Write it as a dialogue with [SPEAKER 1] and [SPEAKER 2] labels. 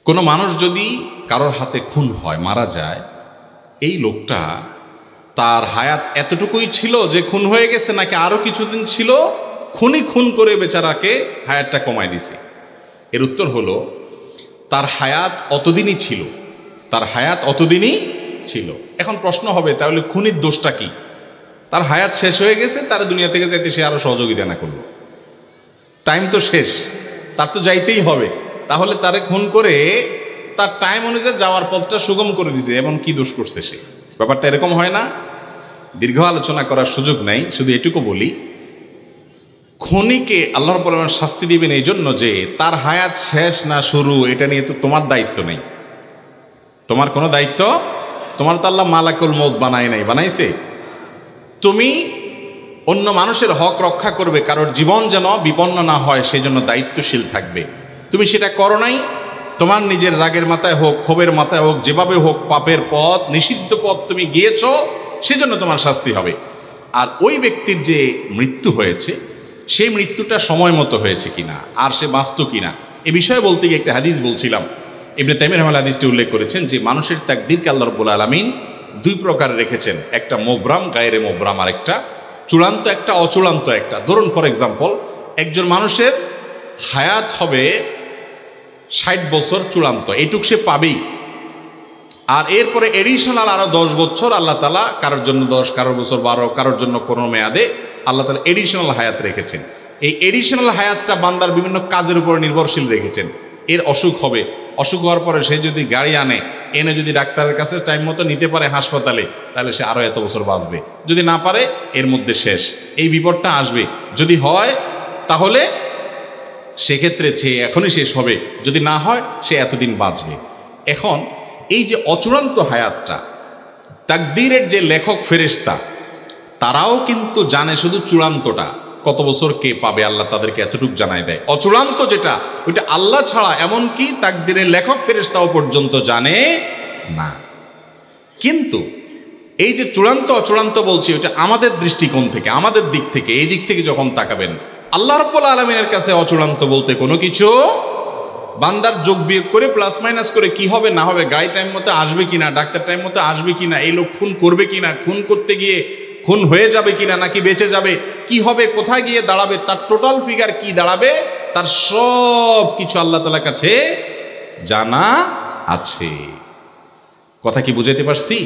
[SPEAKER 1] কোনো মানুষ যদি কারোর হাতে খুন হয়, মারা যায়, এই লোকটা তার হায়াত এতটুকুই ছিল যে খুন হয়ে গেছে, নাকি আরও কিছুদিন ছিল, খুন করে বেচারাকে হায়াতটা কমায় দিছে? এর উত্তর হলো তার হায়াত অতদিনই ছিল, তার হায়াত অতদিনই ছিল। এখন প্রশ্ন হবে, তাহলে খুনির দোষটা কি? তার হায়াত শেষ হয়ে গেছে, তার দুনিয়া থেকে যাইতে সে আরো সহযোগিতা না করলো, টাইম তো শেষ, তার তো যাইতেই হবে। তাহলে তারে খুন করে তার টাইম অনুযায়ী যাওয়ার পথটা সুগম করে দিছে, এমন কি দোষ করছে সে? ব্যাপারটা এরকম হয় না। দীর্ঘ আলোচনা করার সুযোগ নাই, শুধু এটুকু বলি, খুনিকে আল্লাহ রাব্বুল আলামিন শাস্তি দিবেন এই জন্য যে তার হায়াত শেষ না শুরু এটা নিয়ে তো তোমার দায়িত্ব নেই। তোমার কোনো দায়িত্ব, তোমার তো আল্লাহ মালাকুল মউত বানায় নাই, বানাইছে? তুমি অন্য মানুষের হক রক্ষা করবে, কারোর জীবন যেন বিপন্ন না হয় সেই জন্য দায়িত্বশীল থাকবে। তুমি সেটা করো নাই, তোমার নিজের রাগের মাথায় হোক, ক্ষোভের মাথায় হোক, যেভাবে হোক পাপের পথ, নিষিদ্ধ পথ তুমি গিয়েছ, সেজন্য তোমার শাস্তি হবে। আর ওই ব্যক্তির যে মৃত্যু হয়েছে সেই মৃত্যুটা সময় মতো হয়েছে কিনা, আর সে বাঁচত কিনা, এ বিষয়ে বলতে গিয়ে একটা হাদিস বলছিলাম। ইবনে তাইমিয়া রাহিমাহুল্লাহ হাদিসটি উল্লেখ করেছেন যে মানুষের তাকদীরকে আল্লাহ রাব্বুল আলামিন দুই প্রকার রেখেছেন, একটা মোবরাম, গায়রে মোবরাম, আর একটা চূড়ান্ত, একটা অচূড়ান্ত। একটা ধরুন ফর এক্সাম্পল, একজন মানুষের হায়াত হবে 60 বছর চূড়ান্ত, এইটুক সে পাবেই। আর এরপরে এডিশনাল আরো 10 বছর আল্লাহ তাআলা, কারোর জন্য 10, কারোর বছর 12, কারোর জন্য কোনো মেয়াদে আল্লাহ তাআলা এডিশনাল হায়াত রেখেছেন। এই এডিশনাল হায়াতটা বান্দার বিভিন্ন কাজের উপর নির্ভরশীল রেখেছেন। এর অসুখ হবে, অসুখ হওয়ার পরে সে যদি গাড়ি আনে, এনে যদি ডাক্তারের কাছে টাইম মতো নিতে পারে হাসপাতালে, তাহলে সে আরো এত বছর বাঁচবে। যদি না পারে, এর মধ্যে শেষ, এই বিপদটা আসবে। যদি হয় তাহলে সেক্ষেত্রে সে এখনই শেষ হবে, যদি না হয় সে এতদিন বাঁচবে। এখন এই যে অচূড়ান্ত হায়াতটা, তাকদীরের যে লেখক ফেরেশতা তারাও কিন্তু জানে শুধু চূড়ান্তটা কত বছর কে পাবে, আল্লাহ তাদেরকে এতটুকু জানাই দেয়। অচূড়ান্ত যেটা, ওইটা আল্লাহ ছাড়া এমনকি তাকদীরের লেখক ফেরেশতাও পর্যন্ত জানে না। কিন্তু এই যে চূড়ান্ত অচূড়ান্ত বলছি, ওইটা আমাদের দৃষ্টিকোণ থেকে, আমাদের দিক থেকে, এই দিক থেকে যখন তাকাবেন, আল্লাহ রাব্বুল আলামিনের কাছে অচূড়ান্ত বলতে কোনো কিছু, বান্দার যোগ বিয়োগ করে প্লাস মাইনাস করে কি হবে না হবে, গাড়ি টাইম মতো আসবে কিনা, ডাক্তার টাইম মতো আসবে কিনা, এই লোক খুন করবে কিনা, খুন করতে গিয়ে খুন হয়ে যাবে কিনা, নাকি বেঁচে যাবে, কি হবে, কোথায় গিয়ে দাঁড়াবে, তার টোটাল ফিগার কি দাঁড়াবে, তার সব কিছু আল্লাহ তাআলার কাছে জানা আছে। কথা কি বুঝাইতে পারছি?